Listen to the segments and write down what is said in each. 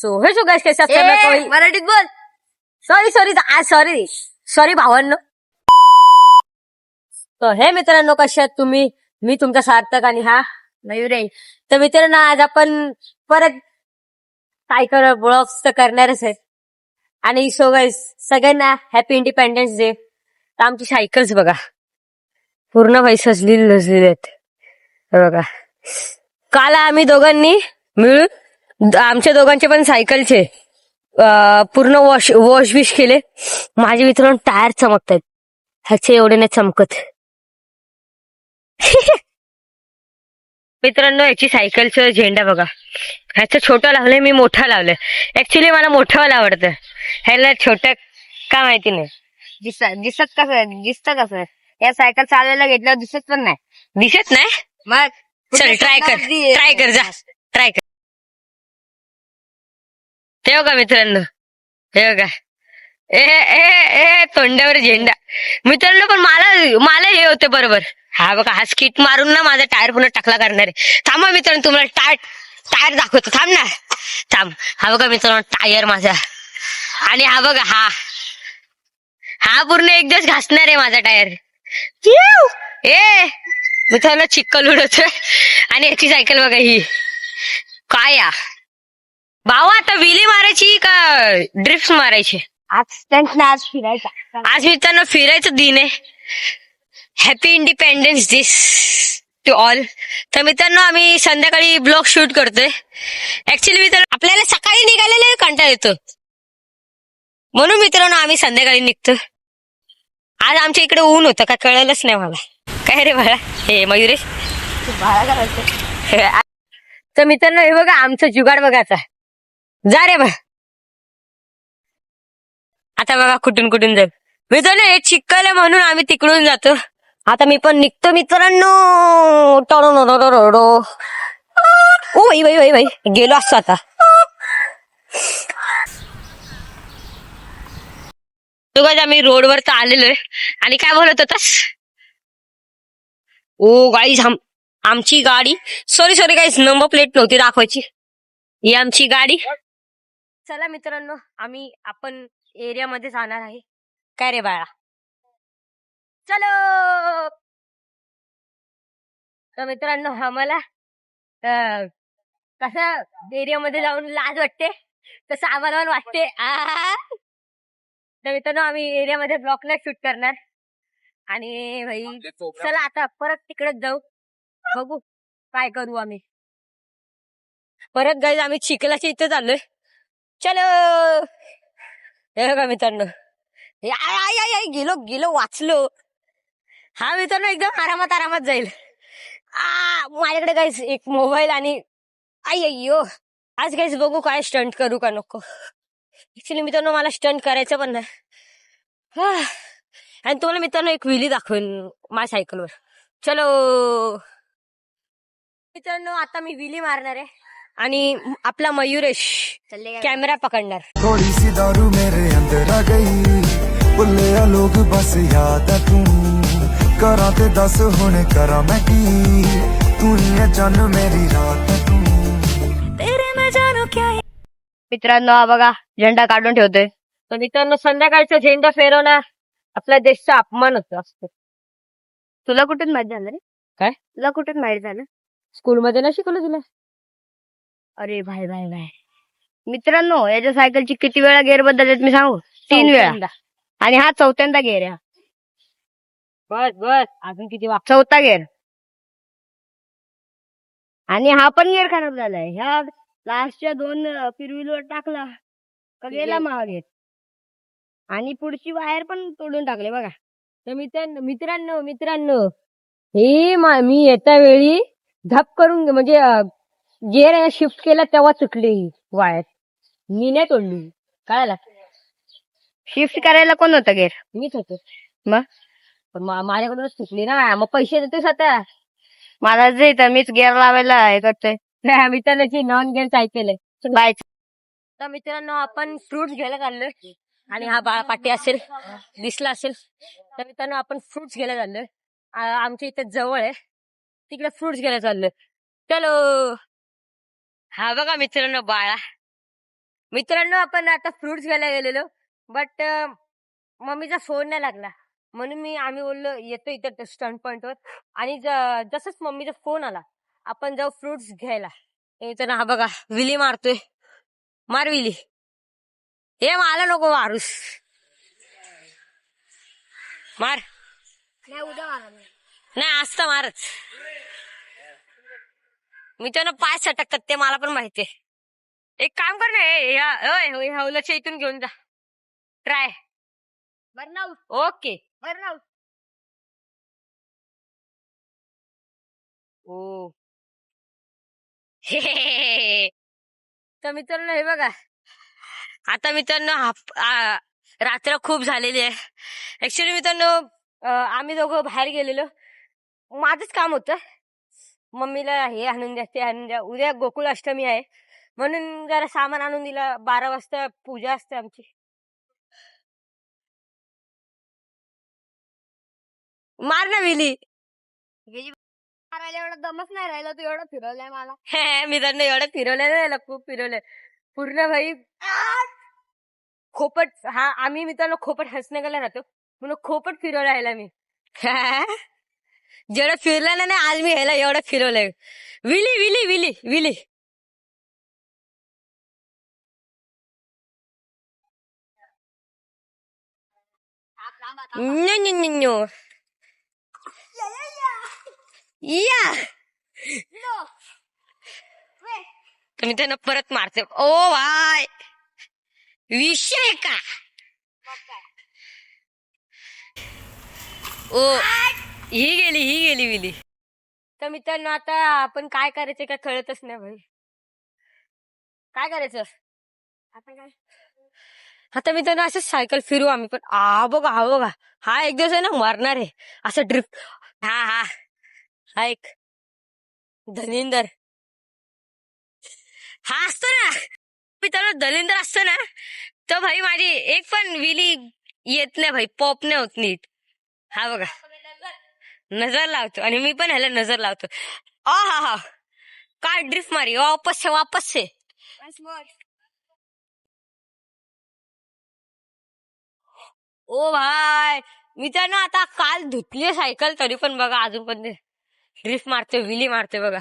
So हे so guys कैसे असतात मराठीत बोल. सॉरी भावांनो. तर हे मित्रांनो कसे आहात तुम्ही. मी तुमचा सार्थक आणि हा मयूर आहे. तर मित्रांनो आज आपण परत काय कर ब्लॉग्स तर करणारच आहे. आणि सो गाइस सगळ्यांना हॅपी इंडिपेंडन्स डे. तर आमची सायकल्स बघा पूर्ण भाई सजलेले आहेत हे बघा. काल आम्ही दोघांनी मिळून आमच्या दोघांचे पण सायकलचे पूर्ण वॉश बिश केले. माझे मित्रांनो टायर चमकत आहेत, ह्याचे एवढे नाही चमकत. मित्रांनो याची सायकलचं झेंडा बघा. ह्याचं छोटं लावलंय, मी मोठा लावलंय. ऍक्च्युली मला मोठंवाला आवडतं, ह्याला छोटं का माहिती नाही. दिसत कसं या सायकल चालवायला घेतल्यावर दिसत पण नाही. दिसत नाही मग चल ट्राय कर जा ट्राय कर. हे बघा मित्रांनो, हे बघा ए ए ए तोंडावर झेंडा. मित्रांनो पण मला हे होते बरोबर. हा बघा हा स्किट मारून ना माझा टायर पुन्हा टाकला करणार आहे. थांबा मित्रांनो तुम्हाला टायर दाखवतो. थांब ना थांब. हा बघा मित्रांनो टायर माझा. आणि हा बघा हा पूर्ण एक दिवस घासणार आहे माझा टायर. ए मित्रांनो चिक्कल उडवतोय. आणि याची सायकल बघा ही काय या भावा. आता विली मारायची का ड्रिफ्ट मारायची. आज फिरायचा. आज मित्रांनो फिरायचं दिन आहे. Happy independence day to all. तर मित्रांनो आम्ही संध्याकाळी ब्लॉग शूट करतोय. ऍक्च्युली मित्रांनो आपल्याला सकाळी निघालेला कंटाळा येतो, म्हणून मित्रांनो आम्ही संध्याकाळी निघतो. आज आमच्या इकडे ऊन होतं का कळलंच नाही मला. काय रे बाळा हे मयुरेश भाडा करायचं. तर मित्रांनो हे बघा आमचं जुगाड बघायचा. जा रे बा आता बघा कुठून जाईल. मित्रांनो हे चिक्कल आहे म्हणून आम्ही तिकडून जातो. आता मी पण निघतो मित्रांनो. ओ भाई गेलो असतो आता. आम्ही रोडवर तर आलेलोय. आणि काय बोलत होतास. ओ गाईज आमची गाडी सॉरी गाईज नंबर प्लेट नव्हती दाखवायची. ही आमची गाडी. चला मित्रांनो आपण एरियामध्ये जाणार आहे. काय रे बाळा चलो. तर मित्रांनो आम्हाला कसं एरियामध्ये जाऊन लाज वाटते तसं आम्हाला पण वाटते. तर मित्रांनो आम्ही एरियामध्ये ब्लॉकला शूट करणार. आणि भाई चला आता परत तिकडेच जाऊ, बघू काय करू आम्ही. परत गाईज आम्ही चिखलाच्या इथे चाललोय. चलो हे बघा मित्रांनो गेलो वाचलो. हा मित्रांनो एकदम आरामात जाईल. माझ्याकडे काहीच एक मोबाईल आणि अय्यो आज काहीच बघू काय स्टंट करू का नको. ऍक्च्युली मित्रांनो मला स्टंट करायचं पण नाही. आणि तुम्हाला मित्रांनो एक व्हिली दाखवेन माझ्या सायकलवर. चलो मित्रांनो आता मी व्हिली मारणार आहे आणि आपला मयुरेश कॅमेरा पकडणार. थोडीशी दारू मेरे अंदर आ गई, भुल्ले लोग बस याद तू करा ते दस हुणे करा मैं की तू ही है जान मेरी रात तू तेरे में जानो क्या. मित्रांनो हा बघा झेंडा काढून ठेवतोय. तर मित्रांनो संध्याकाळचा झेंडा फेरवणार आपल्या देशचा अपमान असतो. तुला कुठून माहित झालं रे. काय तुला कुठून माहित झालं. स्कूलमध्ये नाही शिकवलं तुला. अरे भाई मित्रांनो याच्या सायकलची किती वेळा गेअर बदललेत मी सांगू. 3 वेळा. आणि हा 4थ्यांदा गेअर आहे. बस अजून किती 4था गेअर. आणि हा पण गेअर खराब झालाय. ह्या लास्टच्या 2 फिरवीलवर टाकला का गेला महागेर. आणि पुढची वायर पण तोडून टाकले बघा. तर मित्रांनो हे मी येत्या वेळी धप करून म्हणजे गिअर शिफ्ट केला तेव्हा तुटली वायर. मी नाही तोडली कळाला. शिफ्ट करायला कोण होतं गेअर. मीच होतो. मग पण माझ्याकडूनच तुटली ना. मग पैसे देतोस आता. मला जे तर मीच गेअर लावायला हे करतोय. मित्रांची नॉन गेअर सायकल आहे. बाय. तर मित्रांनो आपण फ्रुट्स घ्यायला चाललोय. आणि हा बाळा पाटी असेल दिसला असेल. तर मित्रांनो आपण फ्रुट्स घ्यायला चाललोय. आमच्या इथे जवळ आहे तिकडे फ्रुट्स घ्यायला चाललोय. चलो. हा बघा मित्रांनो बाळा मित्रांनो आपण आता फ्रुट्स घ्यायला गेलेलो बट मम्मीचा फोन नाही लागला म्हणून आम्ही बोललो येतो इथं स्टंट पॉइंटवर आणि जसंच मम्मीचा फोन आला आपण जाऊ फ्रुट्स घ्यायला. इथं हा बघा विली मारतोय. मार विली. हे मला नको मारूस. मार. नाही उद्या मारा. नाही असतं मारच. मी त्यांना पाय सटकतात ते मला पण माहितीये. एक काम कर ना ह्या उलटच्या इथून घेऊन जा. ट्राय. बरं ओके. बरं ओ तर मित्रांनो हे बघा आता मित्रांनो रात्र खूप झालेली आहे. ऍक्च्युली मित्रांनो आम्ही दोघं बाहेर गेलेलो. माझंच काम होतं मम्मीला हे आणून द्या ते आणून द्या. उद्या गोकुळ अष्टमी आहे म्हणून जरा सामान आणून दिला. 12 वाजता पूजा असते आमची. मार ना विली. मारायला एवढा दमच नाही राहिला. तू एवढं फिरवलंय मला. मी त्यांना एवढं फिरवलं नाही खूप फिरवलंय पूर्ण भाई खोपट. हा आम्ही मित्रांनो खोपट हसनगरला राहतो म्हणून खोपट फिरवलं ह्याला मी. जेवढं फिरलं नाही आज मी ह्याला एवढं फिरवलंय. विली विली विली विली. नो या तर मी त्यांना परत मारते. ओ भाय विषय का ओ ही गेली विली. तर मित्रांनो आता आपण काय करायचं काय कळतच नाही भाई. काय करायचं आता मित्रांनो असं सायकल फिरू आम्ही पण. बघा हा एक दिवस आहे ना मरणार आहे असं ड्रिफ्ट. हा एक धलिंदर हा असतो ना मित्रांनो. धलिंदर असतो ना तर भाई माझी एक पण विली येत नाही भाई. पॉप नाही होत नीट. हा बघा नजर लावतो आणि मी पण ह्याला नजर लावतो. हा काय ड्रिफ्ट मारी. वापस से ओ भाई मित्रांनो आता काल धुतली सायकल तरी पण बघा अजून पण ड्रिफ्ट मारतोय विली मारतोय बघा.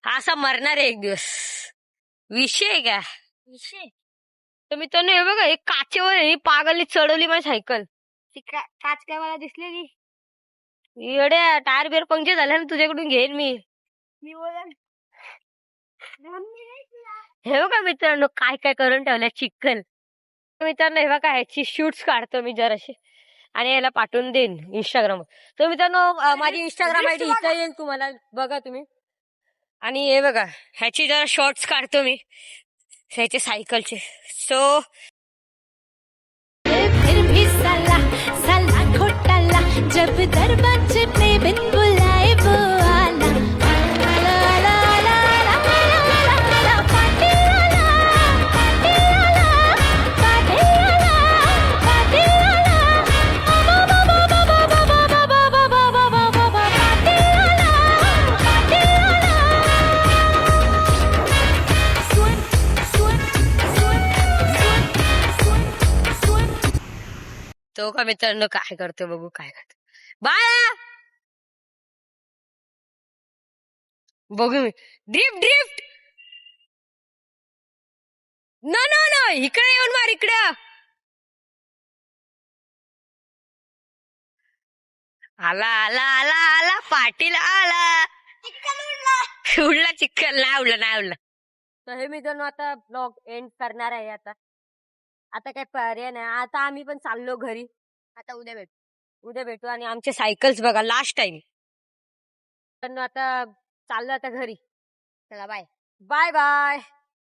हा असा मरणार आहे एक दिवस. विषय का विषय. तर मित्रांनो हे बघा एक काचेवर पागलनी चढवली माझी सायकल. काच काय मला दिसलेली. एवढ्या टायर बिअर पंक्चर झाल्या ना तुझ्याकडून घेईन मी. हे बघा मित्रांनो काय काय करून ठेवलंय चिखल. मित्रांनो हे बघा ह्याची शूट्स काढतो मी जराशी आणि याला पाठवून देईन इंस्टाग्राम. तर मित्रांनो माझी इंस्टाग्राम आयडी इथं येईल तुम्हाला बघा तुम्ही. आणि हे बघा ह्याची जरा शॉर्ट्स काढतो मी ह्याचे सायकलचे. सो फिर भी साला साला घोटाला जब दरबार में बिन बुलाए वो आला आला आला आला आला आला पाटे आला पाटे आला पाटे आला पाटे आला बाबा बाबा बाबा बाबा बाबा बाबा बाबा पाटे आला पाटे आला सुन सुन सुन सुन सुन तो का मित्रांनो काय करतो बघू काय करतो. बाय बघू मी ड्रिफ्ट नो इकडे येऊन मार इकडं. आला पाटील आला. उडला चिखल नाही उडला. तर हे मित्रांनो आता ब्लॉग एंड करणार आहे. आता काय पर्याय नाही. आता आम्ही पण चाललो घरी. आता उद्या भेटू आणि आमचे सायकल्स बघा लास्ट टाइम. तर आता चाललो आता घरी. चला बाय बाय.